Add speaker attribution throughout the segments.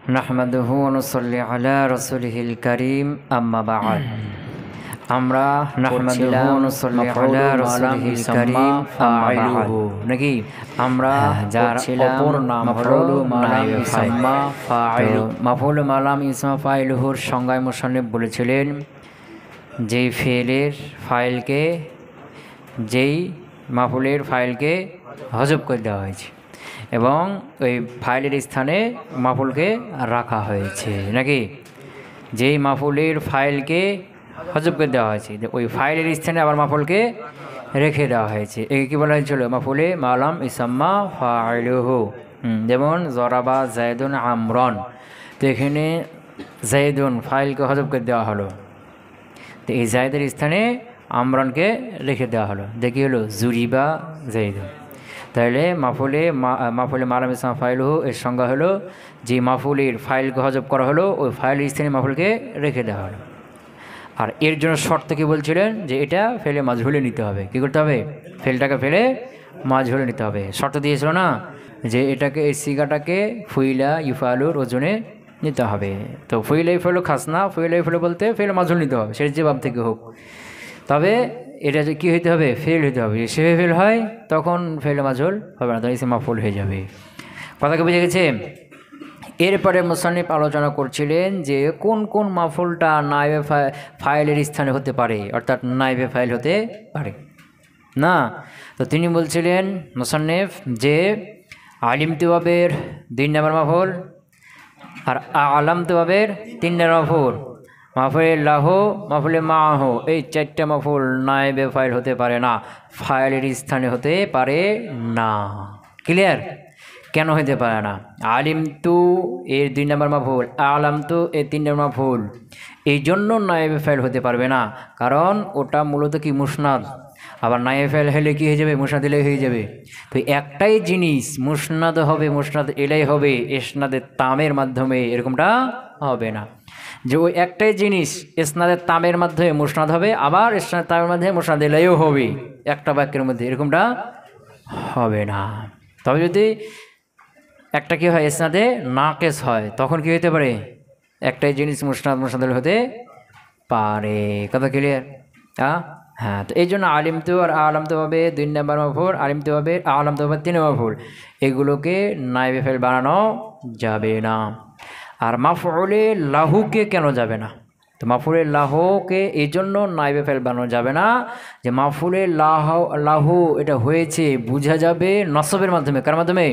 Speaker 1: নাহমাদুহু ওয়া নুসাল্লি আলা রাসূলিহিল কারীম আম্মা বা'দ। আমরা নাহমাদুহু ওয়া নুসাল্লি আলা রাসূলিহিল কারীম আম্মা বা'দ নাকি আমরা যার অপর নাম হলো নাইবে ইসমা ফাইল। মাফউল মালাম ইসমা ফাইলুর সংজ্ঞায় মুসান্নিফ বলেছিলেন যেই ফেলের ফাইলকে যেই মাফউলের ফাইলকে হযফ করে দেওয়া হয়েছে এবং ওই ফাইলের স্থানে মাফউলকে রাখা হয়েছে, নাকি যেই মাফউলের ফাইলকে হযফ করে দেওয়া হয়েছে ওই ফাইলের স্থানে আবার মাফউলকে রেখে দেওয়া হয়েছে। একে কী বলা হয়েছিল? মাফউলে মালাম ইসাম্মা ফাইলুহু। যেমন জরাবা জায়দুন আমরন, তো এখানে জায়দুন ফাইলকে হযফ করে দেওয়া হলো, তো এই জায়দের স্থানে আমরনকে রেখে দেওয়া হলো, দেখি হলো জুরিবা জায়দুন। তাহলে মাফুলে মালাম ইসলাম ফাইলুহু এর সংজ্ঞা হলো যে মাফুলের ফাইলকে হযফ করা হলো ওই ফাইলের স্থানে মাফুলকে রেখে দেওয়া হলো। আর এর জন্য শর্ত কি বলছিলেন? যে এটা ফেলে মাজহুলে নিতে হবে। কী করতে হবে? ফেলটাকে ফেলে মাজহুলে নিতে হবে। শর্ত দিয়েছিল না যে এটাকে এই সিগাটাকে ফুইলা ইউফালুর ওজনে নিতে হবে। তো ফুইলা ইউফালু খাসনা, ফুইলা ইউফালু বলতে ফেলে মাজহুল নিতে হবে, সেটা যে বাব থেকে হোক। তবে এটা যে কী হইতে হবে? ফেল হইতে হবে। সে ফেল হয় তখন ফেলে মাজহুল হবে না, তখন ইসম মাফউল হয়ে যাবে। কথাকে বুঝে গেছে? এরপরে মুসান্নিফ আলোচনা করছিলেন যে কোন কোন মাফউলটা নাইবে ফাইলের স্থানে হতে পারে, অর্থাৎ নাইবে ফাইল হতে পারে না। তো তিনি বলছিলেন মুসান্নিফ যে আলিমতু বাবের 2 নম্বর মাফউল আর আলামতু বাবের 3 নম্বর মাফউল, মাফুলে লাহু, মাফুলে মাহু, এই 4টা মাফুল নাইবে ফাইল হতে পারে না, ফাইলের স্থানে হতে পারে না। ক্লিয়ার? কেন হতে পারে না? আলিমতু এর 2 নম্বর মাফুল, আলামতু এর 3 নম্বর মাফুল, এই জন্য নাইবে ফাইল হতে পারবে না, কারণ ওটা মূলত কি মুসনাদ। আবার নাইবে ফাইল হলে কি হয়ে যাবে? মুসনাদ ইলাই হয়ে যাবে। তো একটাই জিনিস মুসনাদ হবে, মুসনাদ ইলাই হবে, ইসনাদের তামের মাধ্যমে, এরকমটা হবে না যে ওই একটাই জিনিস ইসনাদের তামের মাধ্যমে মুসনাদ হবে, আবার ইসনাদের তামের মাধ্যমে মুসনাদ ইলাইও হবে, একটা বাক্যের মধ্যে, এরকমটা হবে না। তবে যদি একটা কি হয়? ইসনাদে নাকেস হয়, তখন কি হতে পারে? একটাই জিনিস মুসনাদ হতে পারে। কথা ক্লিয়ার? হ্যাঁ, তো এই জন্য আলিমতু আর আলামতু হবে 2 নম্বর মাফউল, আলিমতু হবে আলামতু হবে 3 নম্বর মাফউল, এগুলোকে নাইবে ফাইল বানানো যাবে না। আর মাফউলে লাহুকে কেন যাবে না? তো মাফউলে লাহুকে এই জন্য নাইবে ফাইল বানানো যাবে না যে মাফউলে লাহু এটা হয়েছে বোঝা যাবে নসবের মাধ্যমে। কার মাধ্যমে?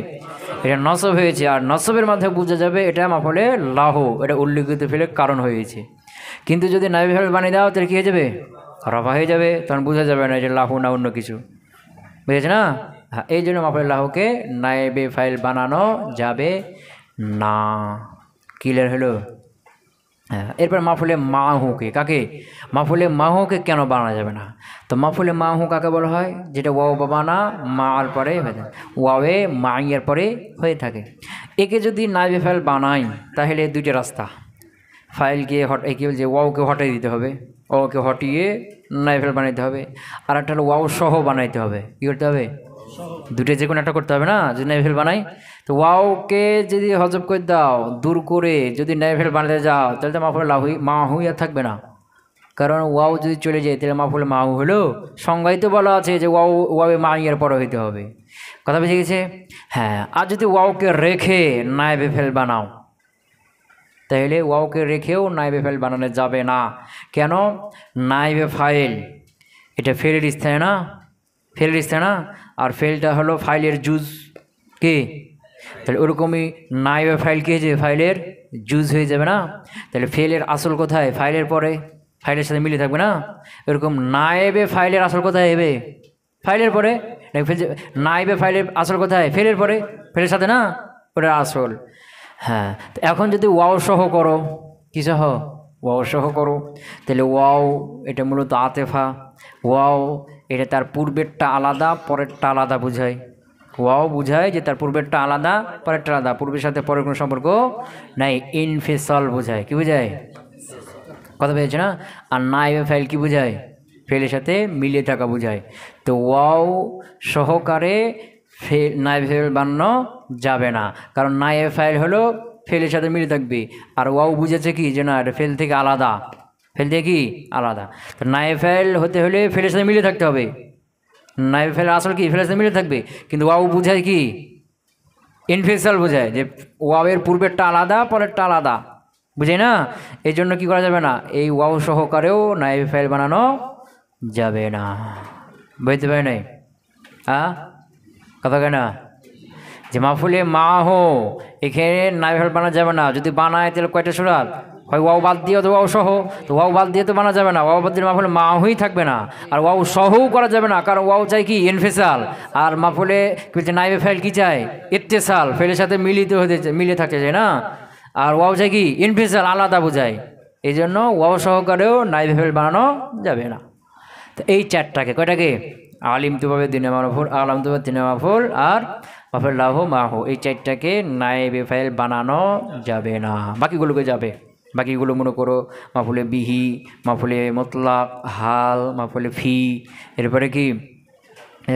Speaker 1: এটা নসব হয়েছে, আর নসবের মাধ্যমে বোঝা যাবে এটা মাফউলে লাহু, এটা উল্লেখিত ফেলের কারণ হয়েছে। কিন্তু যদি নাইবে ফাইল বানিয়ে দাও তাহলে কী হয়ে যাবে? রফা হয়ে যাবে, তখন বোঝা যাবে না এটা লাহু না অন্য কিছু। বুঝেছে না? হ্যাঁ, এই জন্য মাফউলে লাহুকে নাইবে ফাইল বানানো যাবে না। ক্লিয়ার হলো? হ্যাঁ, এরপর মাফুলে মাহুকে, কাকে? মাফুলে মাহুকে কেন বানানো যাবে না? তো মাফুলে মাহু কাকে বলা হয়? যেটা ওয়াও বাবানা মার পরে হয়ে থাকে, ওয়াওয়ে মাইয়ের পরে হয়ে থাকে। একে যদি নাইবে ফাইল বানাই তাহলে 2টা রাস্তা। ফাইলকে কি বলছে? ওয়াওকে হটিয়ে দিতে হবে, ওকে হটিয়ে নাইবে ফাইল বানাইতে হবে। আর একটা হলো ওয়াও সহ বানাইতে হবে। কী করতে হবে? 2টা যে কোনো একটা করতে হবে না, যদি নাইবে ফাইল বানাই। তো ওয়াওকে যদি হযফ করে দাও, দূর করে যদি নাইবে ফাইল বানাতে যাও, তাহলে তো মাফুলে মাহু আর থাকবে না, কারণ ওয়াও যদি চলে যায় তাহলে মাফুলে মাহু হলো। সংজ্ঞায় তো বলা আছে যে ওয়াওয়ে মাইয়ের পরে হইতে হবে। কথা বুঝে গেছে? হ্যাঁ, আর যদি ওয়াওকে রেখে নাইবে ফাইল বানাও তাহলে ওয়াওকে রেখেও নাইবে ফাইল বানানো যাবে না। কেন? নাইবে ফাইল এটা ফেলের স্থানে না, ফেলের স্থানে না, আর ফেলটা হলো ফাইলের জুজ। কি? তাহলে ওরকমই নাইবে ফাইল কি হয়েছে? ফাইলের জুজ হয়ে যাবে না। তাহলে ফেলের আসল কোথায়? ফাইলের পরে, ফাইলের সাথে মিলে থাকবে না। এরকম নাইবে ফাইলের আসল কোথায় হবে? ফাইলের পরে। নাইবে ফাইলের আসল কোথায়? ফেলের পরে, ফেলের সাথে না, ওটা আসল। হ্যাঁ, তো এখন যদি ওয়াও সহ করো, কী সহ? ওয়াও সহ করো, তাহলে ওয়াও এটা মূলত আতেফা। ওয়াও এটা তার পূর্বেরটা আলাদা পরেরটা আলাদা বোঝায়। ওয়াও বোঝায় যে তার পূর্বেরটা আলাদা পরেরটা আলাদা, পূর্বের সাথে পরের কোনো সম্পর্ক নাই, ইনফিসাল বোঝায়। কি বোঝায়? কথা পেয়েছে না? আর নাইবে ফাইল কি বোঝায়? ফেলের সাথে মিলিয়ে থাকা বোঝায়। তো ওয়াও সহকারে নাইবে ফাইল বানানো যাবে না, কারণ নাইবে ফাইল হলো ফেলের সাথে মিলে থাকবে। আর ওয়াও বুঝেছে কি যে না এটা ফেল থেকে আলাদা, ফেল থেকে কি আলাদা। তো নায়েব ফাইল হতে হলে ফেলের সাথে মিলে থাকতে হবে। নায়েব ফাইল আসল কি ফেলের সাথে মিলে থাকবে, কিন্তু ওয়াও বুঝায় কি ইনফিসাল বোঝায়, যে ওয়াওয়ের পূর্বেরটা আলাদা পরেরটা আলাদা, বুঝে না। এই জন্য কী করা যাবে না, এই ওয়াও সহকারেও নায়েব ফাইল বানানো যাবে না। বুঝতে পারি নাই? হ্যাঁ কথা কেনা যে মাফুলে মা হো এখানে নায়েব ফাইল বানানো যাবে না। যদি বানায় তাহলে কয়টা সুরাত হয়, ওয়াও বাদ দিয়ে তো ওয়াও সহ, তো ওয়াও বাদ দিয়ে তো বানা যাবে না। ওয়াও বাদ দিয়ে মাফুলে মা হই থাকবে না, আর ওয়াও সহও করা যাবে না, কারণ ওয়াও চাই কি ইনফিসাল, আর মাফুলে নায়েব ফাইল কি চায় ইত্তেসাল, ফেলের সাথে মিলিত হতে মিলে থাকতে চায় না। আর ওয়াও চাই কি ইনফিসাল, আলাদা বোঝায়। এই জন্য ওয়াও সহকারেও নায়েব ফাইল বানানো যাবে না। তো এই চারটাকে কয়টাকে আলিম তুভাবে দিনে মাফুল, আলাম তুভাবে দিনে মাফুল, আর মাফুল লাহু মাহু, এই চারটাকে নায়েব ফাইল বানানো যাবে না। বাকিগুলোকে যাবে। বাকিগুলো মনে করো মাফুলে বিহি, মাফুলে মুতলাক, হাল, মাফুলে ফি, এরপরে কি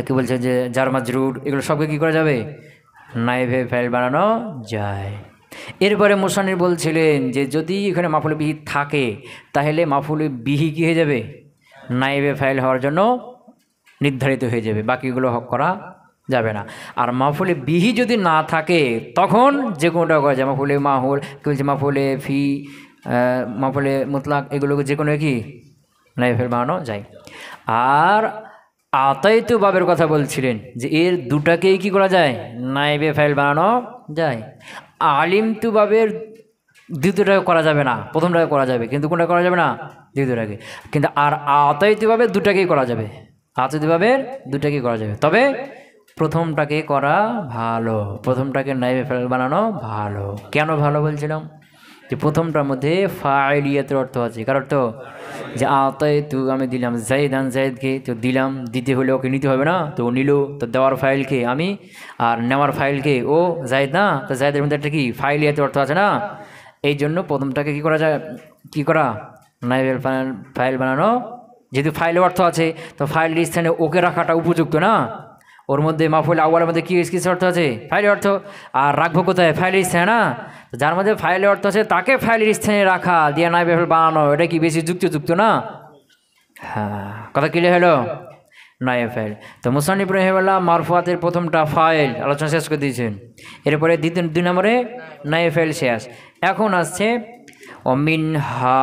Speaker 1: কী বলছে যে জার মাজরুর, এগুলো সবকে কী করা যাবে নায়েবে ফাইল বানানো যায়। এরপরে মুসান্নিফ বলছিলেন যে যদি এখানে মাফুলে বিহি থাকে তাহলে মাফুলে বিহি কী হয়ে যাবে নায়েবে ফাইল হওয়ার জন্য নির্ধারিত হয়ে যাবে, বাকিগুলো হক করা যাবে না। আর মাফুলে বিহি যদি না থাকে তখন যে কোনোটা করা যায়, মাফুলে মাহুল কী বলছে মাফুলে ফি, মাফুলে মুতলাক, এগুলোকে যে কোনো কি নায়েবে ফাইল বানানো যায়। আর আতাইতু বাবের কথা বলছিলেন যে এর দুটাকেই কি করা যায় নায়েবে ফাইল বানানো যায়। আলিমতু বাবের দ্বিতীয়টাকে করা যাবে না, প্রথমটাকে করা যাবে, কিন্তু কোনটা করা যাবে না দ্বিতীয়টাকে। কিন্তু আর আতাইতু বাবের দুটাকেই করা যাবে, আতাইতু বাবের দুটাকেই করা যাবে, তবে প্রথমটাকে করা ভালো, প্রথমটাকে নায়েবে ফাইল বানানো ভালো। কেন ভালো বলছিলাম, যে প্রথমটার মধ্যে ফাইলিয়াতের অর্থ আছে। কার অর্থ, যে আতাইতু আমি দিলাম জাইদান, জাইদকে তো দিলাম, দিতে হলে ওকে নিতে হবে না, তো ও নিল, তো দেওয়ার ফাইলকে আমি, আর নেওয়ার ফাইলকে ও জাইদ না, তো জাইদের মধ্যে একটা কি ফাইলিয়াতের অর্থ আছে না। এই জন্য প্রথমটাকে কী করা যায়, কী করা নায়েবে ফাইল বানানো। যেহেতু ফাইলের অর্থ আছে তো ফাইলের স্থানে ওকে রাখাটা উপযুক্ত না। ওর মধ্যে মাফুল আউয়ালের মধ্যে কী অর্থ আছে ফাইলের অর্থ, আর রাখবো কোথায় ফাইলের স্থানে না। যার মধ্যে ফাইলের অর্থ আছে তাকে ফাইলের স্থানে রাখা দিয়ে নায়েবে ফাইল বানানো, এটা কি বেশি যুক্ত না? হ্যাঁ কথা ক্লিয়ার হলো। নায়েব ফাইল তো মুসান্নিফ রাহিমাহুল্লাহ মারফুয়াতের প্রথমটা ফাইল আলোচনা শেষ করে দিয়েছেন, এরপরে দুই নম্বরে নায়েব ফাইল শেষ। এখন আসছে অমিনহা,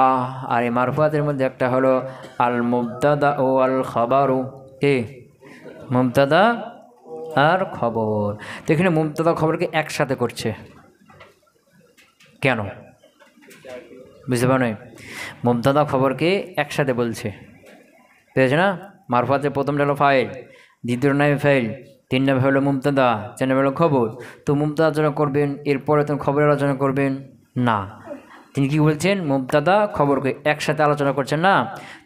Speaker 1: আর এই মারফুয়াতের মধ্যে একটা হলো আল মুবতাদা ও আল খবরু, কে মুবতাদা আর খবর। তো এখানে মুবতাদা খবরকে একসাথে করছে কেন বুঝতে পারো না, মুবতাদা খবরকে একসাথে বলছে, পেয়েছে না। মারফুয়াতের প্রথমটা হলো ফাইল, দ্বিতীয় নায়েব ফাইল, তিন নম্বর হলো মুবতাদা, চার নম্বর হলো খবর। তো মুবতাদা আলোচনা করবেন, এরপরে তুমি খবরের আলোচনা করবেন না। তিনি কি বলছেন, মুবতাদা খবরকে একসাথে আলোচনা করছেন না।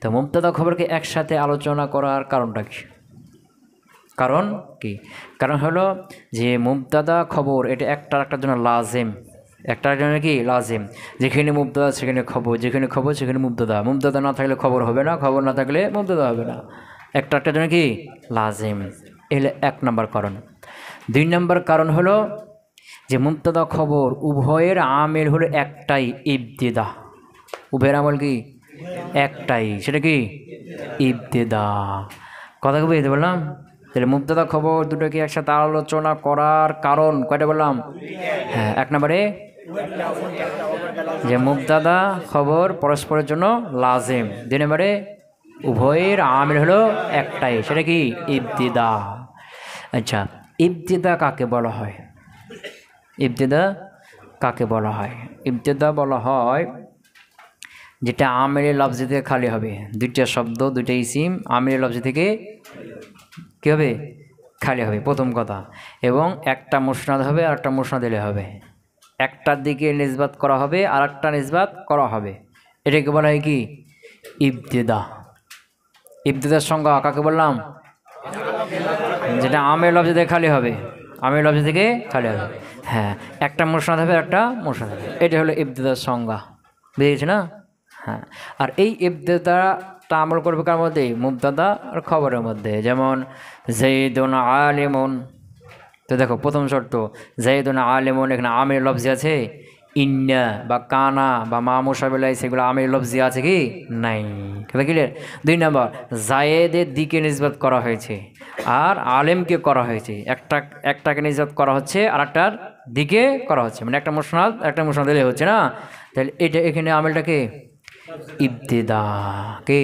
Speaker 1: তো মুবতাদা খবরকে একসাথে আলোচনা করার কারণটা কি, কারণ কি, কারণ হলো যে মুবতাদা খবর এটা একটার জন্য লাজিম, একটার জন্য কি লাজিম। যেখানে মুবতাদা সেখানে খবর, যেখানে খবর সেখানে মুবতাদা, মুবতাদা না থাকলে খবর হবে না, খবর না থাকলে মুবতাদা হবে না, একটার জন্য কি লাজিম। এলে এক নম্বর কারণ। দুই নম্বর কারণ হলো যে মুবতাদা খবর উভয়ের আমেল হলো একটাই, ইবতিদা, উভয়ের আমল কি একটাই, সেটা কি ইবতিদা। কথা কি বুঝতে বললাম? তাহলে মুবতাদা খবর দুটোকে একসাথে আলোচনা করার কারণ কয়টা বললাম? হ্যাঁ, এক নম্বরে যে মুবতাদা খবর পরস্পরের জন্য লাজিম, দুই নম্বরে উভয়ের আমিল হলো একটাই, সেটা কি ইবতিদা। আচ্ছা, ইবতিদা কাকে বলা হয়? ইবতিদা কাকে বলা হয়? ইবতিদা বলা হয় যেটা আমিরের লফজি থেকে খালি হবে, দুইটা শব্দ দুইটা ইসিম আমিরের লফজি থেকে কী হবে খালি হবে, প্রথম কথা। এবং একটা মুসনাদ হবে আর একটা মুসনাদ দিলে হবে, একটার দিকে নিসবাত করা হবে আর একটা নিসবাত করা হবে, এটাকে বলা হয় কি ইবতিদা। ইবতিদার সংজ্ঞা কাকে বললাম? যেটা আমিরের লফজি থেকে খালি হবে, আমিরের লফজি থেকে খালি হবে, হ্যাঁ, একটা মুসনাদ হবে একটা মুসনাদ হবে, এটা হলো ইবতিদার সংজ্ঞা, বুঝেছি না? হ্যাঁ, আর এই ইবতিদাটা আমল করবে কার মধ্যে? মুবতাদা আর খবরের মধ্যে। যেমন জাইদুন আলিমুন, তো দেখো প্রথম শর্ত জাইদুন আলিমুন, এখানে আমির লফজি আছে, ইন্না বা কানা বা মা মুশাবিলাই সেগুলো আমির লফজি আছে কি নাই। কথা ক্লিয়ার। 2 নম্বর জায়েদের দিকে নিসবত করা হয়েছে আর আলেমকে করা হয়েছে, একটাকে নিসবত করা হচ্ছে আর একটার দিকে করা হচ্ছে, মানে একটা মুসনাদ দিলে হচ্ছে না, তাহলে এটা এখানে আমেলটাকে ইবতিদা, কে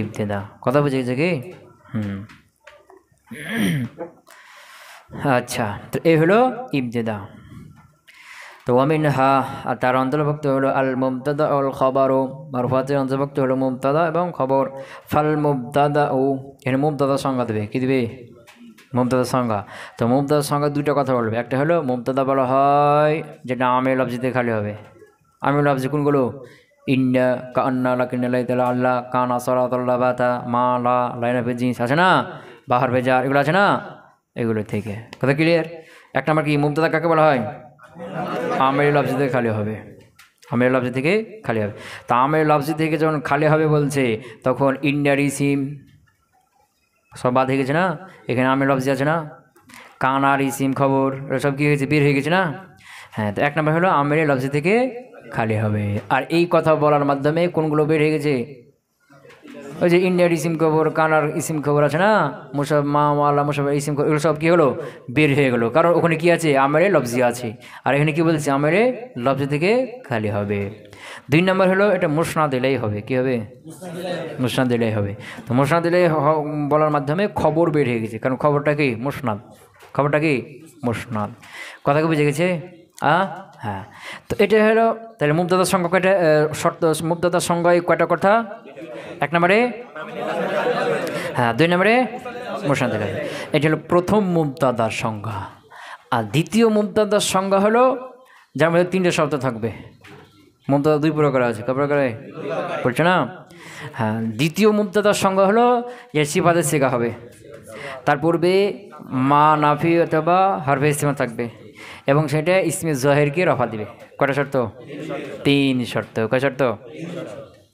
Speaker 1: ইবতিদা। কথা বুঝে গেছে কি? আচ্ছা, তো এই হলো ইবতিদা। তো ওয়ামিনহা, আর তার অন্তর্ভুক্ত হলো আল মুবতাদা আল খবরও, মারফুয়াতের অন্তর্ভুক্ত হলো মুবতাদা এবং খবর। ফাল মুবতাদা ও, এখানে মুবতাদা সংজ্ঞা দেবে, কী দেবে? মুবতাদা সংজ্ঞা। তো মুবতাদা সংজ্ঞা দুটো কথা বলবে। একটা হলো মুবতাদা বলা হয় যেটা আমির লফজিতে খালি হবে। আমির লফজি কোনগুলো? ইন্না, কান্না, লাকিন্না, লাইতালা, আল্লাহ, কানা, সরাতাল্লাহ, বাতা, মা, লা, লাইন অফ জিনিস আছে না, বাহার ভেজার, এগুলো আছে না, এগুলো থেকে। কথা ক্লিয়ার? এক নম্বর কি মুবতাদা কাকে বলা হয়? আমের লফজি থেকে খালি হবে, আমের লফজি থেকে খালি হবে। তা আমের লফজি থেকে যখন খালি হবে বলছে, তখন ইন্ডিয়ার ইসিম সব বাদ হয়ে গেছে না, এখানে আমের লফজি আছে না, কানার ইসিম খবর সব কী হয়েছে? বের হয়ে গেছে না। হ্যাঁ, তো এক নম্বর হলো আমের লফজি থেকে খালি হবে। আর এই কথা বলার মাধ্যমে কোনগুলো বের হয়ে গেছে? ওই যে ইন্ডিয়ার ইসিম খবর, কানার ইসিম খবর আছে না, মুসাব, মা, আল্লাহ, মুসাব, ইসিম খবর, এগুলো সব কী হলো? বের হয়ে গেলো। কারণ ওখানে কি আছে? আমেরে লফজি আছে। আর এখানে কি বলছে? আমেরে লফজি থেকে খালি হবে। 2 নম্বর হলো এটা মুসনাদ দিলেই হবে। কি হবে? মুসনাদ দিলেই হবে। তো মুসনাদ দিলেই বলার মাধ্যমে খবর বের হয়ে গেছে, কারণ খবরটা কি? মুসনাদ। খবরটা কি? মুসনাদ। কথা কি বুঝে গেছে? হ্যাঁ। তো এটা হলো তাহলে মুবতাদার সংজ্ঞা কয়টা? শর্ত মুবতাদার সংজ্ঞায় কয়টা কথা? 1 নম্বরে, হ্যাঁ, 2 নম্বরে মুসনাদ দিলেই। এটা হলো প্রথম মুবতাদার সংজ্ঞা। আর দ্বিতীয় মুবতাদার সংজ্ঞা হলো যার মধ্যে 3টে শব্দ থাকবে। মুবতাদা 2 প্রকার আছে। কয় প্রকারে বলছো না? হ্যাঁ, দ্বিতীয় মুবতাদার সংজ্ঞা হলো যে সিফাতের সিগা হবে, তার পূর্বে মা, নাফি অথবা হরফে ইস্তিমা থাকবে এবং সেটা ইসমে জহেরকে রফা দিবে। কয়টা শর্ত? 3 শর্ত। কয় শর্ত?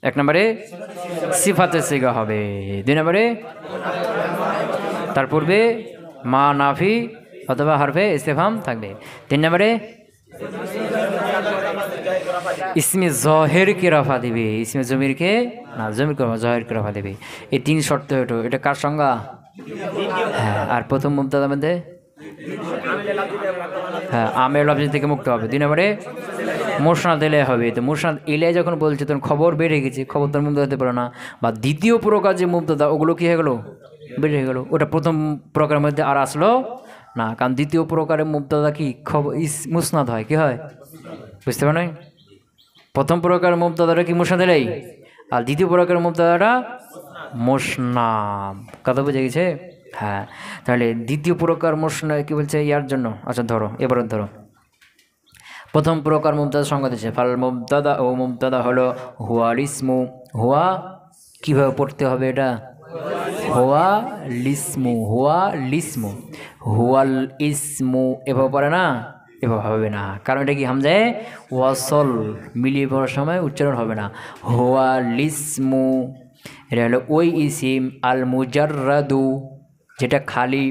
Speaker 1: 1 নম্বরে সিফাতের সিগা হবে, 2 নম্বরে তার পূর্বে মা, নাফি অথবা হরফে ইস্তেফাম থাকবে, 3 নম্বরে ইসমে জহেরকে রফা দিবে, ইসমে জমিরকে না, জমিরকে জহেরকে রফা দেবে। এই 3 শর্ত হলো। এটা কার সংজ্ঞা? হ্যাঁ। আর প্রথম মুবতাদার মধ্যে হ্যাঁ আমের লফজি থেকে মুক্ত হবে। 2 নম্বরে মুসনাদ এলে হবে। তো মুসনাদ এলে যখন বলছে তখন খবর বেড়ে গেছে, খবর তার মুবতাদা হতে পারে না। বা দ্বিতীয় প্রকার যে মুবতাদা ওগুলো কী হয়ে গেলো? বেড়ে গেলো। ওটা প্রথম প্রকারের মধ্যে আর আসলো না, কারণ দ্বিতীয় প্রকারের মুবতাদা কি খবর মুসনাদ হয়। কি হয়? বুঝতে পারে নাই? প্রথম প্রকারের মুবতাদাটা কি মুসনাদ এলেই, আর দ্বিতীয় প্রকারের মুবতাদাটা মুসনাদ। কথা বুঝে গেছে? হ্যাঁ। তাহলে দ্বিতীয় প্রকার মুসনাদ কি বলছে ইয়ার জন্য? আচ্ছা ধরো, এবার ধরো প্রথম প্রকার মুবতাদা সংজ্ঞা দিচ্ছে। ফাল মুবতাদা ও মুবতাদা হলো হুয়াল ইসমু। হুয়া কীভাবে পড়তে হবে? এটা হুয়া লিসমু, হুয়া লিসমু, হুয়াল ইসমু এভাবে পড়ে না, এভাবে হবে না, কারণ এটা কি হামজায় ওয়াসল মিলিয়ে পড়ার সময় উচ্চারণ হবে না। হুয়া লিসমু এটা হলো ওই ইসিম, আল মুজাররাদু যেটা খালি,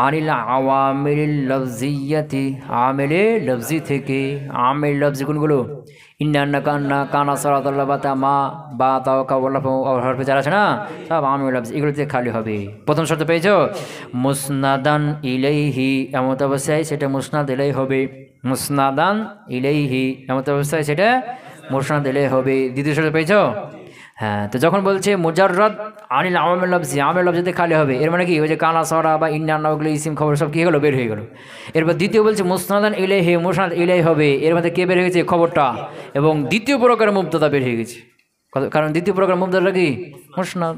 Speaker 1: আনিল আওয়ামিল লফজিয়াতি আমেলে লফজি থেকে। আমেল লফজি কোনগুলো? ইন্না, কান্না, কানা, সরাতাল্লাহ, বাতা, মা, বা, তাও, কাবল্লাহ হরফে যারা আছে না, সব আমেল লফজি, এগুলোতে খালি হবে। প্রথম শর্ত পেয়েছ? মুসনাদান ইলাইহি, এমত অবস্থায় সেটা মুসনাদ ইলাই হবে। মুসনাদান ইলাইহি এমত অবস্থায় সেটা মুসনাদ ইলাই হবে। দ্বিতীয় শর্ত পেয়েছ? হ্যাঁ। তো যখন বলছে মুজাররাদ আনিল আওয়ামিল লফজি, আমের লফজিতে খালি হবে, এর মানে কি? ওই যে কানা, সরা বা ইন্না, ওগুলো ইসিম খবর সব কী হলো? বের হয়ে গেল। এরপর দ্বিতীয় বলছে মুসনাদান ইলাইহি, মুসনাদ ইলাই হবে, এর মধ্যে কে বের হয়ে গেছে? খবরটা। এবং দ্বিতীয় প্রকারের মুবতাদা বের হয়ে গেছে, কারণ দ্বিতীয় প্রকার মুবতাদা কি? মুসনাদ।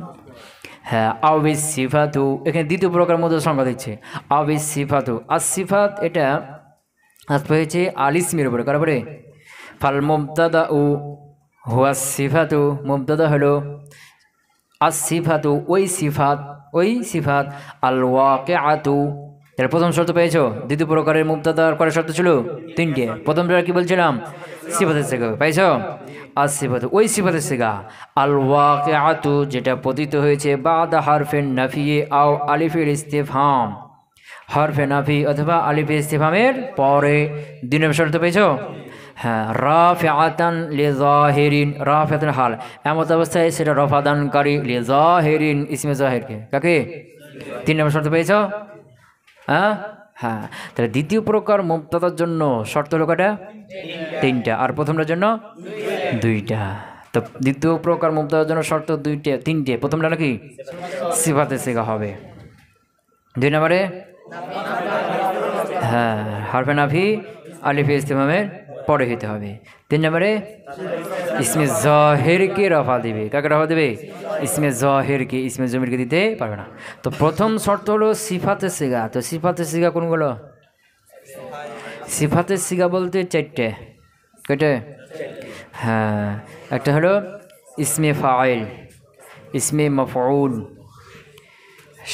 Speaker 1: হ্যাঁ। আবিস সিফাতু, এখানে দ্বিতীয় প্রকার মুবতাদা সংজ্ঞা দিচ্ছে। আবিস সিফাতু, আর সিফাত এটা আসতে হয়েছে আল ইসমির উপরে। কার উপরে? ফাল মুবতাদা ও হুয়া সিফাতু, মুবতাদা হলো আসিফাতু ওই সিফাত, ওই সিফাত, আল ওয়াকিআতু। এর প্রথম শর্ত পেয়েছো? দ্বিতীয় প্রকারের মুবতাদার কয়টা শর্ত ছিল? 3টে। প্রথম কি বলছিলাম? সিফাতের সিগা পাইছো? আসিফাতু ওই সিফাতের সিগা, আল ওয়াকিআতু যেটা পতিত হয়েছে বাদা হারফে নাফিয়ে আও আলিফের ইস্তিফহাম, হরফে নাফি অথবা আলিফে ইস্তিফহামের পরে। 2 নম্বর শর্ত পেয়েছো? হ্যাঁ রাফিআতান লিযাহিরিন, রাফিআতান হাল, এমত অবস্থায় সেটা রফা দানকারী, লিযাহিরিন ইসমে জাহিরকে, কাকে? 3 নম্বর শর্ত পেয়েছো? হ্যাঁ হ্যাঁ, তাহলে দ্বিতীয় প্রকার মুবতাদার জন্য শর্ত হলো কয়টা? 3টা, আর প্রথমটার জন্য 2টা। তো দ্বিতীয় প্রকার মুবতাদার জন্য শর্ত 3টে। প্রথমটা নাকি সিফাতে সিগা হবে। 2 নম্বরে হ্যাঁ হরফে নাফি আলিফে ইস্তিফহামের পরে হইতে হবে। 3 নম্বরে ইসমে জাহিরকে রফা দিবে। কাকে রফা দেবে? ইসমে জাহিরকে, ইসমে জমিরকে দিতে পারবে না। তো প্রথম শর্ত হলো সিফাতে সিগা। তো সিফাতে সিগা কোনগুলো? সিফাতে সিগা বলতে 4টে। কয়টা? হ্যাঁ, একটা হলো ইসমে ফাইল, ইসমে মাফউল,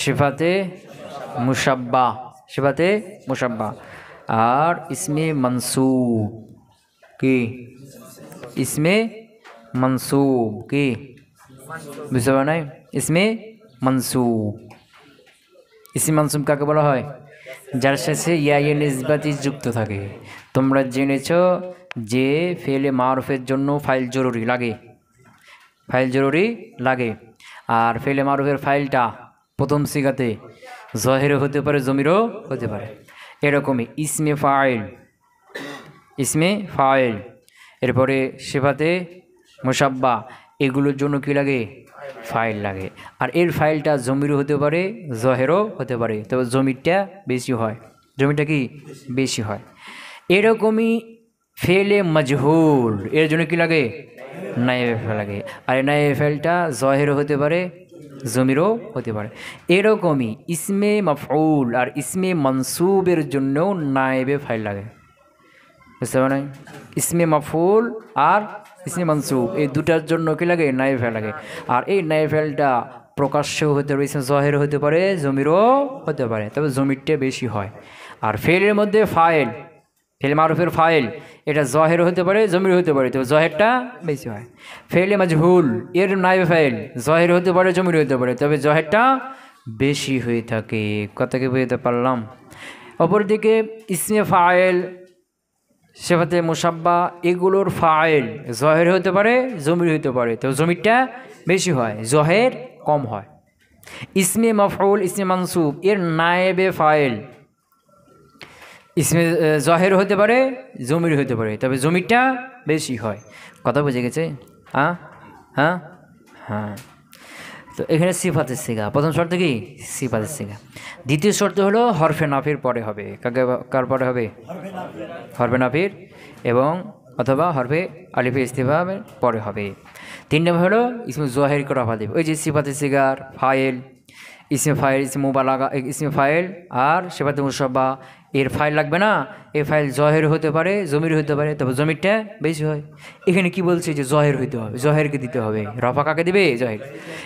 Speaker 1: সিফাতে মুশাব্বা, সিফাতে মুশাব্বা, আর ইসমে মনসুব। কি? ইসমে মনসুব। কি বুঝতে পারো নাই? ইসমে মনসুব। ইসমে মনসুব কাকে বলা হয়? যার শেষে ইয়া নিসবাতি যুক্ত থাকে। তোমরা জেনেছো যে ফেলে মারুফের জন্য ফাইল জরুরি লাগে, ফাইল জরুরি লাগে। আর ফেলে মারুফের ফাইলটা প্রথম সিগাতে জহিরও হতে পারে, জমিরও হতে পারে। এরকমই ইসমে ফাইল, ইসমে ফাইল, এরপরে সিফাতে মুশাব্বা, এগুলোর জন্য কি লাগে? ফাইল লাগে। আর এর ফাইলটা জমিরও হতে পারে, জহেরও হতে পারে, তবে জমিরটা বেশি হয়। জমিটা কি বেশি হয়। এরকমই ফেলে মজহুল, এর জন্য কি লাগে? নায়েবে ফেল লাগে। আর নায়েবে ফেলটা জহেরও হতে পারে, জমিরও হতে পারে। এরকমই ইসমে মাফউল আর ইসমে মনসুবের জন্যও নায়েবে ফাইল লাগে। বুঝতে পারেন? ইসমে মাফউল আর ইসমে মনসুব এই দুটার জন্য কি লাগে? নায়েবে ফেল লাগে। আর এই নায়েবে ফেলটা প্রকাশ্যও হতে পারে, ইসমে জহেরও হতে পারে, জমিরও হতে পারে, তবে জমিরটা বেশি হয়। আর ফেলের মধ্যে ফাইল, ফেল মারুফের ফাইল, এটা জহেরও হতে পারে, জমিরও হতে পারে, তবে জহেরটা বেশি হয়। ফেলে মজহুল, এর নায়েবে ফাইল জহের হতে পারে, জমির হতে পারে, তবে জহেরটা বেশি হয়ে থাকে। কথাকে বুঝতে পারলাম? অপরদিকে ইসমে ফাইল, সিফাতে মুশাব্বা, এগুলোর ফাইল জহের হতে পারে, জমির হতে পারে, তো জমিরটা বেশি হয়, জহের কম হয়। ইসমে মাফউল, ইসমে মানসুব, এর নায়েবে ফাইল ইসমে জহের হতে পারে, জমির হতে পারে, তবে জমিরটা বেশি হয়। কথা বুঝে গেছে? হ্যাঁ হ্যাঁ হ্যাঁ। তো এখানে সিফাতের সিগা প্রথম শর্ত কি? সিফাতের সিগা। দ্বিতীয় শর্ত হলো হরফে নাফির পরে হবে। কার পরে হবে? হরফে নাফির এবং অথবা হরফে আলিফে ইস্তিফহামের পরে হবে। 3 নম্বর হলো ইসমে জহিরকে রফা দেবে। ওই যে সিফাতের সিগার ফাইল, ইসমে ফাইল, ইসমে মুবালাগা, ইসমে ফাইল আর সিফাতে মুশাব্বা, এর ফাইল লাগবে না। এই ফাইল জহের হতে পারে, জমির হতে পারে, তবে জমিরটা বেশি হয়। এখানে কি বলছে? যে জহের হইতে হবে, জহেরকে দিতে হবে। রফা কাকে দিবে? জহের।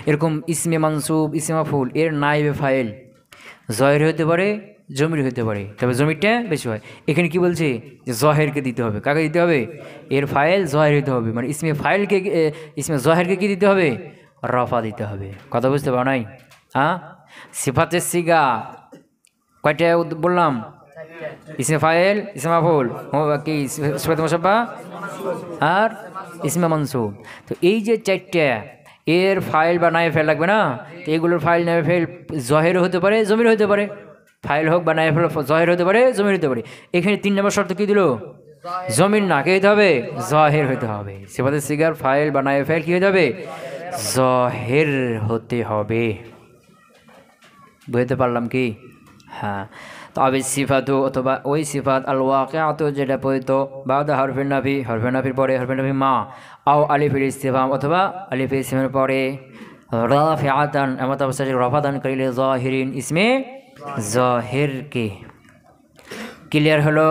Speaker 1: এরকম ইসমে মানসুব, ইসমে মাফউল, এর নায়েবে ফাইল জহের হতে পারে, জমির হতে পারে, তবে জমিরটা বেশি হয়। এখানে কি বলছে? যে জহেরকে দিতে হবে। কাকে দিতে হবে? এর ফাইল জহের হতে হবে, মানে ইসমে ফাইলকে, ইসমে জহেরকে কি দিতে হবে? রফা দিতে হবে। কথা বুঝতে পারো নাই? হ্যাঁ, সিফাতের সিগা কয়টা বললাম? ইসমে ফাইল, ইসমে মাফউল, কি সিফাতে মুশাব্বা আর ইসমে মনসুব। তো এই যে 4টা, এর ফাইল বা নায়েবে ফাইল লাগবে না। তো এগুলোর ফাইল নায়েবে ফাইল জহের হতে পারে, জমির হতে পারে। ফাইল হোক বা নায়েবে ফাইল জহের হতে পারে, জমির হতে পারে। এখানে 3 নম্বর শর্ত কি দিল? জমির না, কে হতে হবে? জহের হতে হবে। সিফাতের সিগার ফাইল বা নায়েবে ফাইল কি হতে হবে? জহের হতে হবে। বুঝতে পারলাম কি? হ্যাঁ। তবে সিফাতু অথবা ওই সিফাত আল ওয়াকিআতু যেটা পড়িত বাদা হরফে নাফি, হরফে নাফির পরে হরফে নাফি মা, আও আলিফিল ইস্তিফহাম অথবা আলিফিল ইস্তিফহামের পরে রাফিআতান, এমত অবস্থায় রফা দান করিলে জাহিরিন ইসমে জাহিরকে। ক্লিয়ার হলো?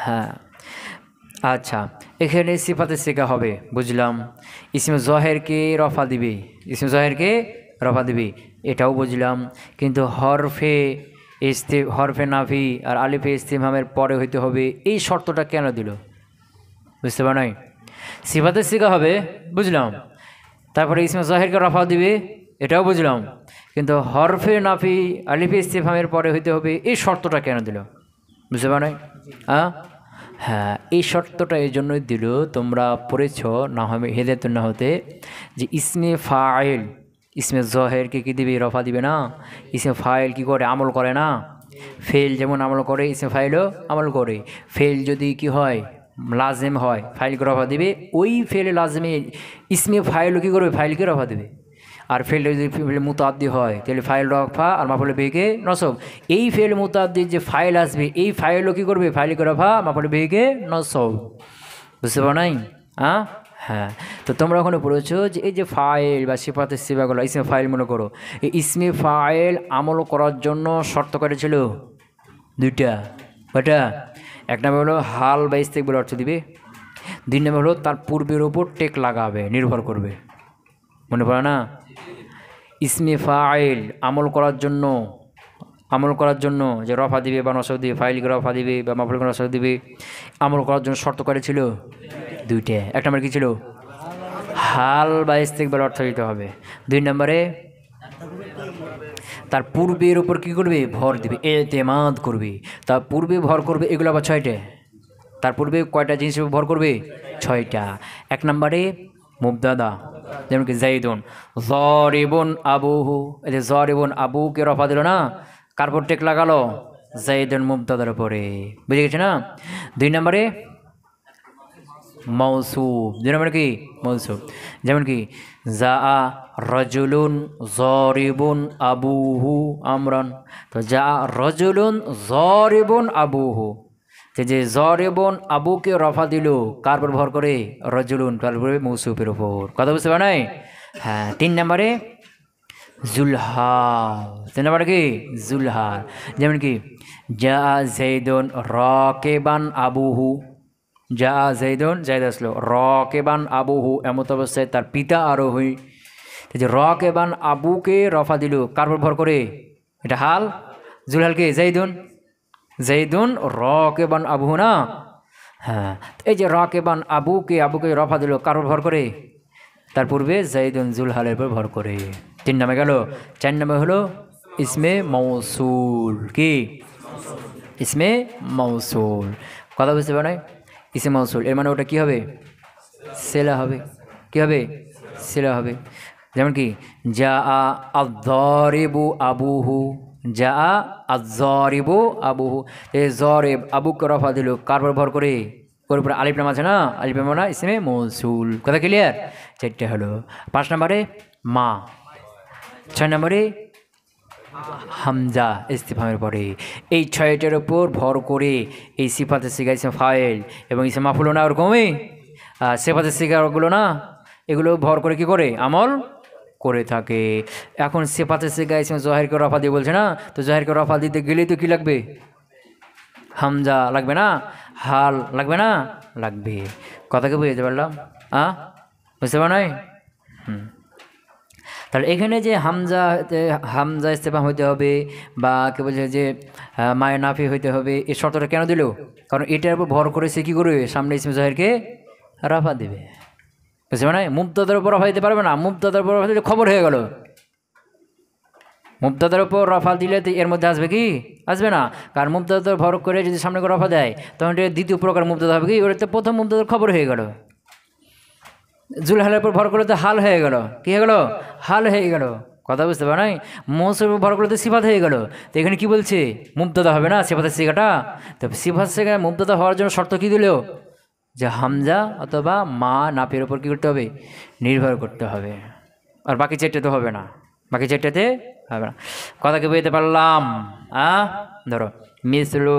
Speaker 1: হ্যাঁ। আচ্ছা, এখানে সিফাতে সিগা হবে, বুঝলাম। ইসমে জাহিরকে রফা দিবে, ইসমে জাহিরকে রফা দিবে, এটাও বুঝলাম। কিন্তু হরফে নাফি আর আলিফে ইস্তিফহামের পরে হইতে হবে, এই শর্তটা কেন দিল? বুঝতে পার নাই? সিফাতে সিগা হবে, বুঝলাম। তারপরে ইসমে জাহিরকে রফা দিবে, এটাও বুঝলাম। কিন্তু হরফে নাফি আলিফে ইস্তিফহামের পরে হইতে হবে, এই শর্তটা কেন দিল? বুঝতে পার নাই? হ্যাঁ, এই শর্তটা এই জন্যই দিল, তোমরা পড়েছ না হবে হেদায়াতুন না হতে, যে ইসমে ফাইল ইসমে জহেরকে কি দিবে? রফা দিবে না। ইসমে ফাইল কি করে? আমল করে না। ফেল যেমন আমল করে, ইসমে ফাইলও আমল করে। ফেল যদি কি হয়? লাজেম হয়, ফাইলকে রফা দিবে। ওই ফেলে লাজমে ইসমে ফাইলও কী করবে? ফাইলকে রফা দেবে। আর ফেল যদি ফেল মুতাদ্দি হয় তাহলে ফাইল রফা আর মাফুল বিহিকে নসব। এই ফেল মুতাদ্দির যে ফাইল আসবে এই ফাইলও কী করবে? ফাইলকে রফা মাফুল বিহিকে নসব। বুঝতে পারো নাই? হ্যাঁ, তো তোমরা ওখানে পড়েছো যে এই যে ফাইল বা সিফাতের সিফাগুলো ইসমে ফাইল মনে করো। এই ইসমে ফাইল আমল করার জন্য শর্ত করেছিল দুইটা। কয়টা? এক নম্বর হলো হাল বা ইস্তেকবাল অর্থ দিবে। দুই নম্বর হলো তার পূর্বের ওপর টেক লাগাবে, নির্ভর করবে। মনে পড়ে না? ইসমে ফাইল আমল করার জন্য যে রফা দিবে বা নসব দিবে, ফাইলকে রফা দিবে বা মাফুলকে নসব দিবে, আমল করার জন্য শর্ত করেছিল দুইটা। এক নম্বরে কী ছিল? হাল বা ইস্তেকবাল অর্থ দিতে হবে। দুই নম্বরে তার পূর্বের উপর কী করবে? ভর দিবে, এতেমাদ করবে, তার পূর্বে ভর করবে। এগুলো আবার ছয়টা। তার পূর্বে কয়টা জিনিসের ভর করবে? ছয়টা। এক নম্বরে মুবতাদা, যেমন কি জাইদুন যরিবুন আবুহু। এই যে যরিবুন আবুকে রফা দিল না, কার উপর টেক লাগালো? জাইদুন মুবতাদার উপরে। বুঝে গেছে না? দুই নম্বরে মৌসুফ। দুই নম্বরে কি? মৌসুফ। যেমন কি যা রজুলুন যরিবুন আবুহু আমরান। তো যা রজুলুন যরিবুন আবুহু, যে যরিবুন আবুকে রফা দিল কার উপর ভর করে? রজুলুন, তার উপরে মৌসুফের উপর। কথা বুঝতে পারো নাই? হ্যাঁ। তিন নম্বরে জুলহাল। তিন নম্বরে কি? জুলহাল। যেমন কি যা জাইদুন রাকিবান আবুহু। যা জাইদুন, জাইদ আসলো, রাকিবান আবুহু এমত অবস্থায় তার পিতা আরোহী। যে রাকিবান আবুকে রফা দিল কার উপর ভর করে? এটা হাল। জুলহালকে জাইদুন রাকিবান আবুহু না? হ্যাঁ, এই যে রাকিবান আবুকে রফা দিল কার উপর ভর করে? তার পূর্বে জাইদুন জুলহালের উপর ভর করে। তিন নামে গেল। চার নামে হলো ইসমে মৌসুল। কি? ইসমে মৌসুল। কথা বুঝতে পারে? ইসমে মৌসুল এর মানে ওটা কী হবে? সেলা হবে। কী হবে? সেলা হবে। যেমন কি যা আয-যারিবু আবুহু। যা আয-যারিবু আবুহু। এই জরেব আবুকে রফা দিল কার উপর ভর করে? ওর উপরে আলিফ নাম আছে না? আলিফ নাম না ইসমে মৌসুল। কথা ক্লিয়ার? চারটে হলো। পাঁচ নম্বরে মা। ছয় নম্বরে হামজা ইস্তিফামের পরে। এই ছয়টার উপর ভর করে এই সিফাতের সিগা ইসমে ফাইল এবং ইসমে মাফুল না ওরকমই সিফাতের সিগাগুলো না, এগুলো ভর করে কি করে? আমল করে থাকে। এখন সিফাতের সিগা ইসমে জহেরকে রফা দিয়ে বলছে না, তো জহেরকে রফা দিতে গেলেই তো কি লাগবে? হামজা লাগবে না? হাল লাগবে না? লাগবে। কথাকে বুঝতে পারলাম? বুঝতে পার নাই? তাহলে এখানে যে হামজা ইস্তেফাম হইতে হবে বা কে বলছে যে মায়ে নাফি হইতে হবে, এই শর্তটা কেন দিল? কারণ এটার উপর ভর করে সে কী করবে? সামনে ইসমে জহেরকে রাফা দেবে। বুঝতে পার নাই? মুবতাদার উপর রফা দিতে পারবে না। মুবতাদার উপর রফা দিলে খবর হয়ে গেল। মুবতাদার উপর রফা দিলে তো এর মধ্যে আসবে কি? আসবে না। কারণ মুবতাদার ভর করে যদি সামনে করে রফা দেয় তখন এটা দ্বিতীয় প্রকার মুবতাদা হবে কি? ওটা তো প্রথম মুবতাদার খবর হয়ে গেল। জুলহালের উপর ভর করলে তো হাল হয়ে গেল। কী হয়ে গেল? হাল হয়ে গেল। কথা বুঝতে পারো নাই? মৌসুফের উপর ভর করলে তো সিফাত হয়ে গেল। তো এখানে কি বলছে? মুবতাদা হবে না সিফাতের সিগাটা? তো সিফাত সিগা মুবতাদা হওয়ার জন্য শর্ত কী দিল? যে হামজা অথবা মা নাফের উপর কী করতে হবে? নির্ভর করতে হবে। আর বাকি চারটে তো হবে না। বাকি চারটাতে হবে না। কথাকে বুঝতে পারলাম? ধরো মিসলু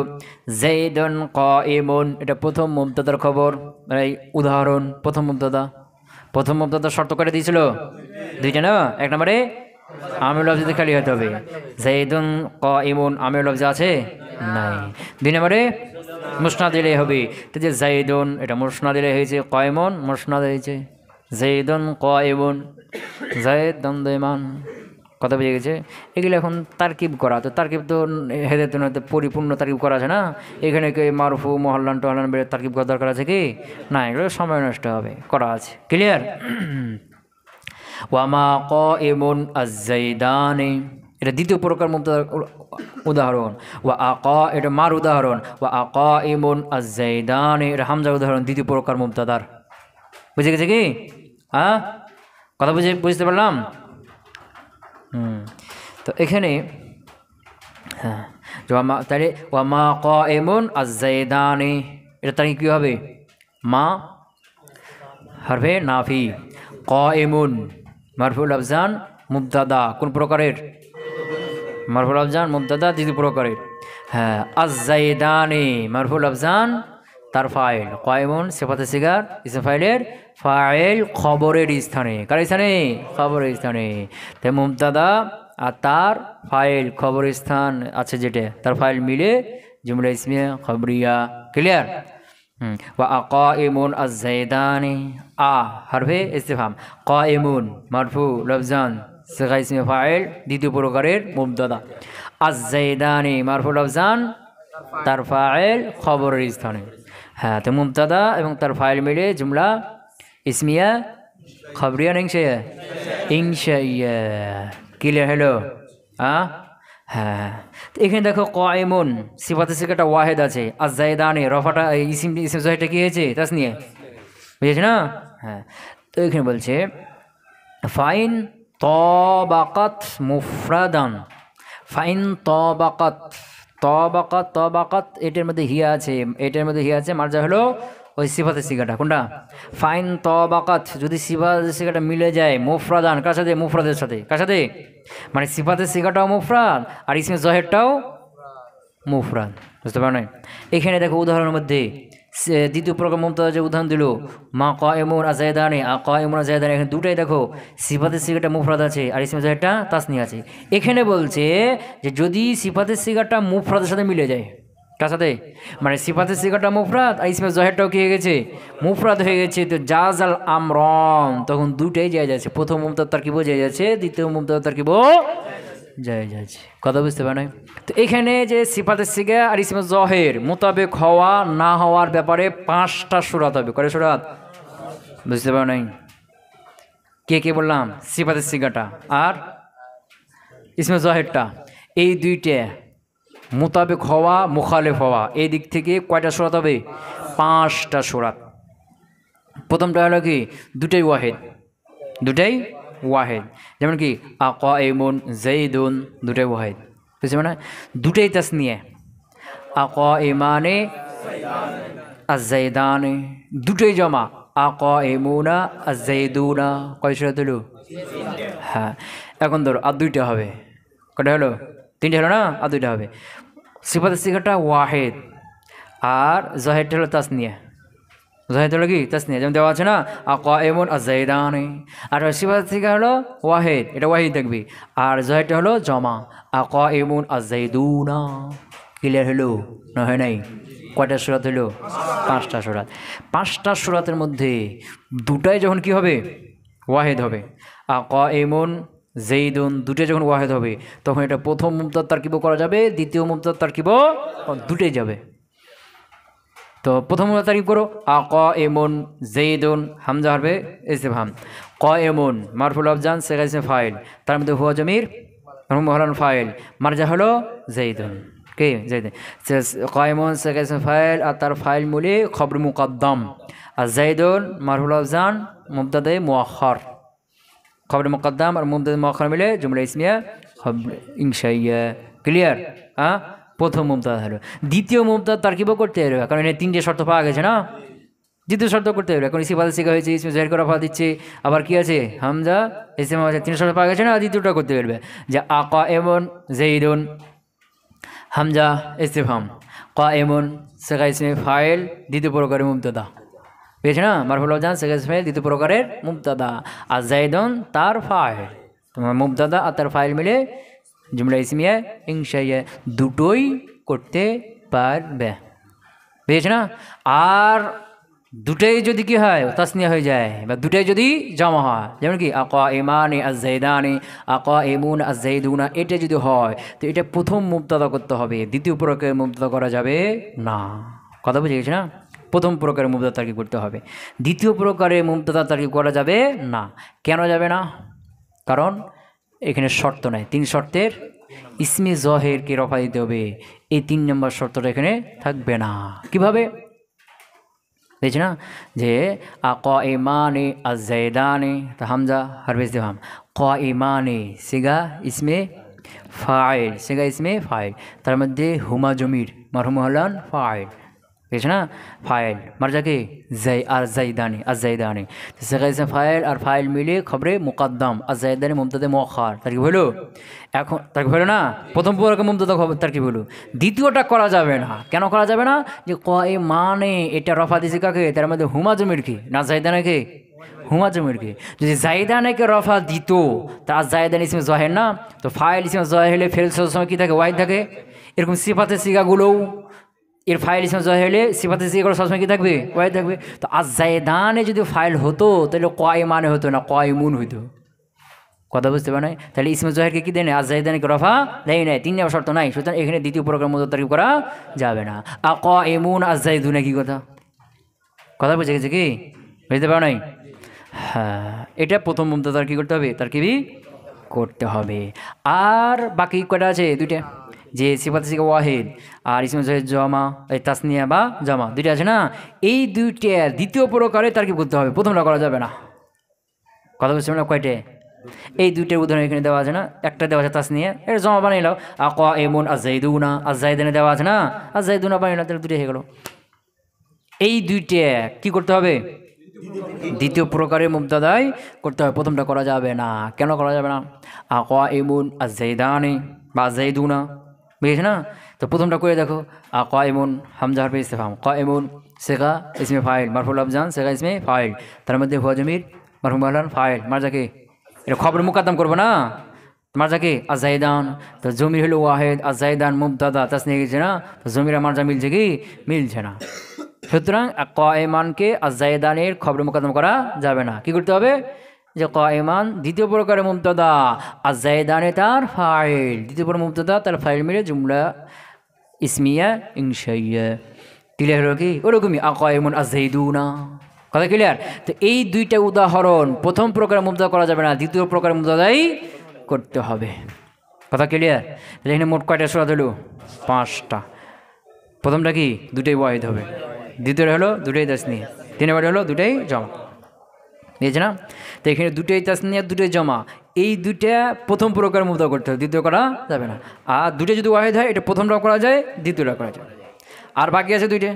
Speaker 1: জাইদুন কাইমুন, এটা প্রথম মুবতাদার খবর, এই উদাহরণ। প্রথম মুবতাদা শর্ত করে দিয়েছিল দুইটা না? এক নম্বরে আমির লফজিতে খালি হতে হবে। জাইদুন কাইমুন আমির লফজ আছে? নাই। দুই নম্বরে মুসনাদ ইলাইহি হবে। তো যে জাইদুন এটা মুসনাদ ইলাইহি হয়েছে, কাইমুন মুসনাদ হয়েছে। জাইদুন কাইমুন, জাইদ দন্দমান। কথা বুঝে গেছে? এগুলো এখন তারকিব করা, তো তারকিব তো হেদায়েতুন হতে পরিপূর্ণ তারকিব করা আছে না। এখানে কে মারফু মহল্লান টহল্লান বেড়ে তারকিব করার দরকার আছে কি? না, এগুলো সময় নষ্ট হবে। করা আছে। ক্লিয়ার? ওয়ামা কাইমুন আয-জাইদানি, এটা দ্বিতীয় প্রকার মুবতাদার উদাহরণ। ওয়া আকা এটা মার উদাহরণ। ওয়া আকাইমুন আজ-যাইদানি এটা হামজার উদাহরণ দ্বিতীয় প্রকার মুবতাদার। বুঝে গেছে কি? হ্যাঁ, কথা বুঝতে পারলাম? তো এখানে হ্যাঁ, তাহলে ওয়া মা কাইমুন আজ-যাইদানি এটা তার কি হবে? মা হরফে নাফি, কাইমুন মারফুল আফজান মুবতাদা কোন প্রকারের? মারফুল আফজান মুবতাদা দ্বিতীয় প্রকারের। হ্যাঁ, আজ-যাইদানি মারফুল আফজান তার ফাইল, কাইমুন সিফাতে সিগার ইসম ফাইলের ফাইল খবরের স্থানে। কার স্থানে? খবরের স্থানে। তাই মুবতাদা আর তার ফাইল খবরের স্থান আছে যেটা, তার ফাইল মিলে জুমলা ইসমিয়া খবরিয়া। ক্লিয়ার? ওয়া আকাইমুন আজ-যাইদানি আ হরফে ইস্তিফহাম, কাইমুন মারফু লফজান সিগা ইসমে ফাইল দ্বিতীয় প্রকারের মুবতাদা, আজ-যাইদানি মারফু লফজান তার ফাইল খবরের স্থানে। হ্যাঁ, তো মুবতাদা এবং তার ফাইল মিলে জুমলা ইসমিয়া খবরিয়া ইনশাইয়া ইনশাইয়া। ক্লিয়ার হলো? হ্যাঁ, তো এখানে দেখো কাইমুন সিফাতে সিগাটা ওয়াহেদ আছে, আজ-যাইদানি রফাটা ইসম জাহিরটা কি হয়েছে? তাসনিয়া। বুঝেছ না? হ্যাঁ, তো এখানে বলছে ফাইন তাবাকাত মুফরাদান, ফাইন তাবাকাত তাবাকাত তাবাকাত এটার মধ্যে হিয়া আছে, এটার মধ্যে হিয়া আছে, মার্জা হলো ওই সিফাতের সিগাটা কোনটা? ফাইন তাবাকাত যদি সিফাতের সিগাটা মিলে যায় মুফরাদান কার সাথে? মুফরাদের সাথে। কার সাথে? মানে সিফাতের সিগাটাও মুফরাদ আর ইসমে জহেরটাও মুফরাদ। বুঝতে পারো না? এখানে দেখো উদাহরণের মধ্যে দ্বিতীয় প্রকার মুবতাদা যে উদাহরণ দিল মা কাইমুন আজ-যাইদানি, কাইমুন আজ-যাইদানি, এখানে দুটাই দেখো সিফাতের সিগাটা মুফরাদ আছে আর ইসমে জহেরটা তাসনিয়া আছে। এখানে বলছে যে যদি সিফাতের সিগাটা মুফরাদের সাথে মিলে যায়, কার সাথে? মানে সিফাতের সিগাটা মুফরাদ আর ইসমে জহেরটাও কি হয়ে গেছে? মুফরাদ হয়ে গেছে। তো জাজাল আমরন তখন দুটাই যায় যাচ্ছে, প্রথম মুবতাদা তারকিবও যায় যাচ্ছে, দ্বিতীয় মুবতাদা তারকিবও যায় যাচ্ছে। কথা বুঝতে পারে? তো এখানে যে সিফাতের সিগা আর ইসমে জহের মোতাবেক হওয়া না হওয়ার ব্যাপারে 5টা সূরাত হবে। কয় সূরাত? বুঝতে পারো নাই? কে কে বললাম? সিফাতের সিগাটা আর ইসমে জহেরটা, এই দুইটা মোতাবেক হওয়া মুখালেফ হওয়া, এই দিক থেকে কয়টা সূরাত হবে? 5টা সূরাত। প্রথমটা হলো কি? দুটাই ওয়াহেদ, দুটাই ওয়াহেদ। যেমন কি আকাইমুন যাইদুন দুটাই ওয়াহেদ। বুঝতে পারো না? দুটাই তাসনিয়া, আকাইমানে আজ-যাইদানি দুটাই জমা, আকাইমুনা আজ-যাইদুনা। কয় সূরাত হলো? হ্যাঁ, এখন ধরো আর দুইটা হবে। কয়টা হলো? 3টে হলো না? আর দুইটা হবে। সিফাতের সিগাটা ওয়াহেদ আর জহেরটা হলো তাসনিয়া। জহেরটা হলো কি? তাসনিয়া। যেমন দেওয়া আছে না আকাইমুন আজ-যাইদানি, আর সিফাতের সিগা হলো ওয়াহেদ, এটা ওয়াহিদ দেখবি, আর জহেরটা হলো জমা, আকাইমুন আজ-যাইদুনা। ক্লিয়ার হলো না? হয় নাই? কয়টা সূরাত হলো? 5টা সূরাত। 5টা সূরাতের মধ্যে দুটাই যখন কি হবে? ওয়াহেদ হবে। আকাইমুন যাইদুন দুটোই যখন ওয়াহেদ হবে তখন এটা প্রথম মুবতাদা তারকিবও করা যাবে, দ্বিতীয় মুবতাদা তারকিবও দুটোই যাবে। তো প্রথম মুবতাদা তারকিব করো, আকাইমুন যাইদুন হামজা হরফে ইস্তিফহাম, কাইমুন মারফুল আফজান সিগা ইসমে ফাইল, তার মধ্যে হুয়া জমির মুহরান ফাইল, মারজা হলো যাইদুন। কে? যাইদুন। কাইমুন সিগা ইসমে ফাইল আর তার ফাইল মূলে খবর মুকদ্দম, আর যাইদুন মারফুল আফজান মুবতাদা মুআখার, খবর মুকদ্দম আর মুবতাদা মুআখার মিলে জুমলা ইসমিয়া ইনশাইয়া। ক্লিয়ার? হ্যাঁ, প্রথম মুবতাদা হলো। দ্বিতীয় মুবতাদা তারকিবও করতে হবে, কারণ এখানে 3টে শর্ত পাওয়া গেছে না? দ্বিতীয় শর্ত করতে হবে। এখন সিফাতে সিগা হয়েছে, ইসমে জহের করা ফা দিচ্ছে, আবার কি আছে? হামজা ইসম আছে, 3 শর্ত পাওয়া গেছে না? দ্বিতীয়টা করতে পারবে যে আকাইমুন যাইদুন হামজা ইস্তিফহাম, কাইমুন সিগা ইসমে ফাইল দ্বিতীয় প্রকারের মুবতাদা। পেয়েছে না? মারফুল আফজান সিগা ইসমে ফাইল দ্বিতীয় প্রকারের মুবতাদা, আর যাইদুন তার ফাইল, তোমার মুবতাদা আর তার ফাইল মিলে জুমলা ইসমিয়া ইনশাইয়া দুটোই করতে পারবে। পেয়েছে না? আর দুটাই যদি কি হয়? তাসনিয়া হয়ে যায়, বা দুটাই যদি জমা হয়, যেমন কি আকাইমানি আজ-যাইদানি, আকাইমুন আজ-যাইদুনা, এটা যদি হয় তো এটা প্রথম মুবতাদা করতে হবে, দ্বিতীয় প্রকারের মুবতাদা করা যাবে না। কথা বুঝে গেছে না? প্রথম প্রকারের মুবতাদা তারকিব করতে হবে, দ্বিতীয় প্রকারের মুবতাদা তারকিব করা যাবে না। কেন যাবে না? কারণ এখানে শর্ত নাই, 3 শর্তের ইসমে জহেরকে রফা দিতে হবে, এই 3 নম্বর শর্তটা এখানে থাকবে না। কিভাবে দেখছি না যে কাইমানে আজ-জাইদানে, তো হামজা হারফে ইস্তিফহাম, কাইমানে সিগা ইসমে ফাইল, সিগা ইসমে ফাইল, তার মধ্যে হুমা জমির মারহুম হলান ফাইল, দেখছি না ফাইল মারজাকে জাই আর জাইদানি আজ-জাইদানি, সিগা ইসমে ফাইল আর ফাইল মিলে খবরে মুকদ্দম আজ-জাইদানি মুবতাদা মুআখার, তার কি হলো এখন, তার কি হলো না প্রথম পুরোকে মুবতাদা খবর, তার কি হলো দ্বিতীয়টা করা যাবে না। কেন করা যাবে না? যে কাইমানে এটা রফা দিছে কাকে, তার মধ্যে হুমা জমির কি না জাইদানাকে, হুমা জমিরকে। যদি জাইদানাকে রফা দিত তার জাইদান ইসমে জহের না, তো ফাইল ইসমে জহের হলে ফেল সময় কী থাকে, ওয়াহিদ থাকে। এরকম সিফাতের সিগাগুলোও এর ফাইল ইসমে জহের হলে সিফাতের সিগাগুলো সবসময় কী থাকবে, ওয়াহিদ থাকবে। তো আজ জাইদানে যদি ফাইল হতো তাহলে কাইমানে হতো না, কাইমুন হইতো। কথা বুঝতে পারে নাই? তাহলে ইসমে জহেরকে কী দেয় না, আজ জাইদানকে রফা দেয় নাই, 3 নম্বর শর্ত নাই, সুতরাং এখানে দ্বিতীয় প্রকার মতো তারিফ করা যাবে না। কাইমুন আজ জাইদুনা কি কথা, কথা বুঝে গেছে কি, বুঝতে পারো নাই? হ্যাঁ, এটা প্রথম মুবতাদার কী করতে হবে, তার কি করতে হবে। আর বাকি কয়টা আছে, দুইটা, যে সিফাত সিগা ওয়াহিদ আর ইসমে জহের জমা, এই তাসনিয়া বা জমা, দুইটা আছে না, এই দুইটার দ্বিতীয় প্রকারে তার কি করতে হবে, প্রথমটা করা যাবে না। কথা বলছি না, কয়টে, এই দুইটার উদাহরণ এখানে দেওয়া আছে না, একটা দেওয়া আছে তাসনিয়া, এটা জমা বানিয়ে নাও, কাইমুন আজ-জাইদুনা, আজ-জাইদানে দেওয়া আছে না, আজ-জাইদুনা বানিয়ে নাও, তাহলে দুইটা হয়ে গেল। এই দুইটা কি করতে হবে, দ্বিতীয় প্রকারের মুবতাদাই করতে হবে, প্রথমটা করা যাবে না। কেন করা যাবে না? কাইমুন আজ-জাইদানি বা আজ-জাইদুনা, বুঝেছ না? তো প্রথমটা করে দেখো, কাইমুন হামজা হারফে ইস্তিফহাম, কাইমুন সিগা ইসমে ফাইল মারফুল আফজান সিগা ইসমে ফাইল, তার মধ্যে হুয়া জমির মারহুম আলান ফাইল, মারজাকে এটা খবর মুকদ্দম করবো না, মারজাকে আজ-জাইদান, তো জমির হলো ওয়াহিদ, আজ-জাইদান মুবতাদা তাসনিয়া গেছে না, তো জমির মারজা মিলছে কি, মিলছে না। সুতরাং কাইমানকে আজ-জাইদানের খবর মুকদ্দম করা যাবে না। কি করতে হবে, যে কাইমান দ্বিতীয় প্রকারের মুবতাদা, আজ-জাইদানে তার ফাইল, দ্বিতীয় প্রকার মুবতাদা তার ফাইল মিলে জুমলা ইসমিয়া ইনশাইয়া। ক্লিয়ার হলো কি? ওরকমই কাইমুন আজ-জাইদুনা, কথা ক্লিয়ার? তো এই দুইটা উদাহরণ, প্রথম প্রকারের মুবতাদা করা যাবে না, দ্বিতীয় প্রকারের মুবতাদাই করতে হবে। কথা ক্লিয়ার? তাহলে এখানে মোট কয়টা সূরা হলো, 5টা। প্রথমটা কি, দুটোই ওয়াহিদ হবে, দ্বিতীয়টা হলো দুটোই তাসনিয়া, 3 নম্বরটা হলো দুটোই জমা, বুঝেছে না? তো এখানে দুটোই তাসনিয়া দুটোই জমা, এই দুইটা প্রথম প্রকার মুবতাদা করতে হবে, দ্বিতীয় করা যাবে না। আর দুটো যদি ওয়াহিদ হয়, এটা প্রথমটাও করা যায়, দ্বিতীয়টা করা যায়। আর বাকি আছে দুইটা,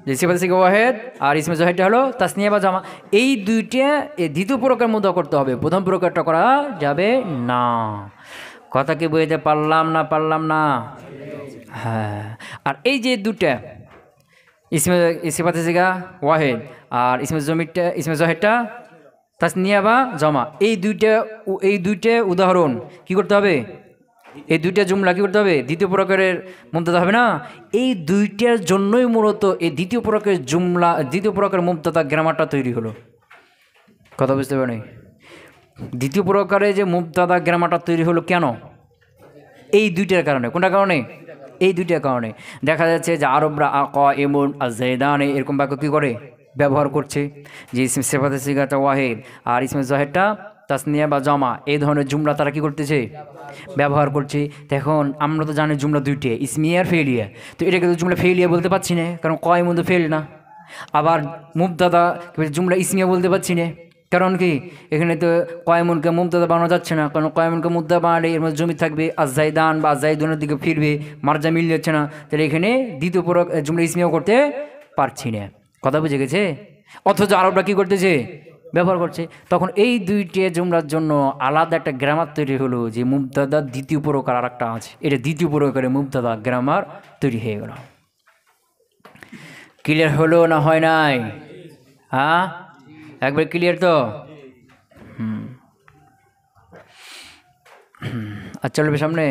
Speaker 1: যে সিফাত সিগা ওয়াহিদ আর ইসমে জহেরটা হলো তাসনিয়া বা জমা, এই দুইটা এই দ্বিতীয় প্রকার মুবতাদা করতে হবে, প্রথম প্রকারটা করা যাবে না। কথা কি বুঝতে পারলাম না, পারলাম না? হ্যাঁ। আর এই যে দুটা ইসমে সিফাত সিগা ওয়াহিদ আর ইসমে জহেরটা তাসনিয়া বা জমা, এই দুইটা উদাহরণ কি করতে হবে, এই দুইটা জুমলা কি করতে হবে, দ্বিতীয় প্রকারের মুবতাদা হবে না। এই দুইটার জন্যই মূলত এই দ্বিতীয় প্রকারের জুমলা, দ্বিতীয় প্রকারের মুবতাদা গ্রামারটা তৈরি হলো। কথা বুঝতে পারি? দ্বিতীয় প্রকারে যে মুবতাদা গ্রামারটা তৈরি হলো কেন, এই দুইটার কারণে। কোনটা কারণে? এই দুইটার কারণে। দেখা যাচ্ছে যে আরবরা কাইমুন আজ-জাইদানি এরকম বাক্য কী করে ব্যবহার করছে, যে সিফাতে সিগাটা ওয়াহিদ আর ইসমে জহেরটা তাসনিয়া বা জমা, এই ধরনের জুমলা তারা কি করতেছে, ব্যবহার করছে। এখন আমরা তো জানি জুমলা দুইটে, ইসমিয়া আর ফেলিয়া, তো এটাকে তো জুমলা ফেলিয়া বলতে পারছি না, কারণ কাইমুন তো ফেল না। আবার মুবতাদা জুমলা ইসমিয়া বলতে পারছি না, কারণ কি এখানে তো কাইমুনকে মুবতাদা বানানো যাচ্ছে না, কারণ কাইমুনকে মুবতাদা বানালে এর মধ্যে জমি থাকবে আজ-জাইদান বা আজ-জাইদুনের দিকে ফিরবে, মারজা মিল যাচ্ছে না, তাহলে এখানে দ্বিতীয় জুমলা ইসমিয়াও করতে পারছি না। কথা বুঝে গেছে? অথচ আরবরা কী করতেছে, ব্যবহার করছে। তখন এই দুইটি জুমলার জন্য আলাদা একটা গ্রামার তৈরি হলো, যে মুবতাদা দ্বিতীয় প্রকার আর একটা আছে, এটা দ্বিতীয় প্রকারের মুবতাদা গ্রামার তৈরি হয়ে গেল। ক্লিয়ার হলো না হয় নাই? হ্যাঁ, একবার ক্লিয়ার তো? আচ্ছা, চলবে সামনে।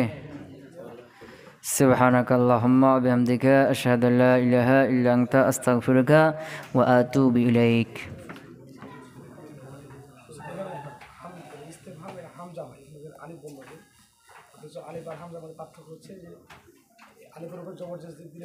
Speaker 1: سبحانك اللهم وبحمدك أشهد أن لا إله إلا أنت أستغفرك وأتوب إليك.
Speaker 2: আলিফ আর হামজা মধ্যে পার্থক্য হচ্ছে যে আলিফের উপর জবরদস্তি দিলে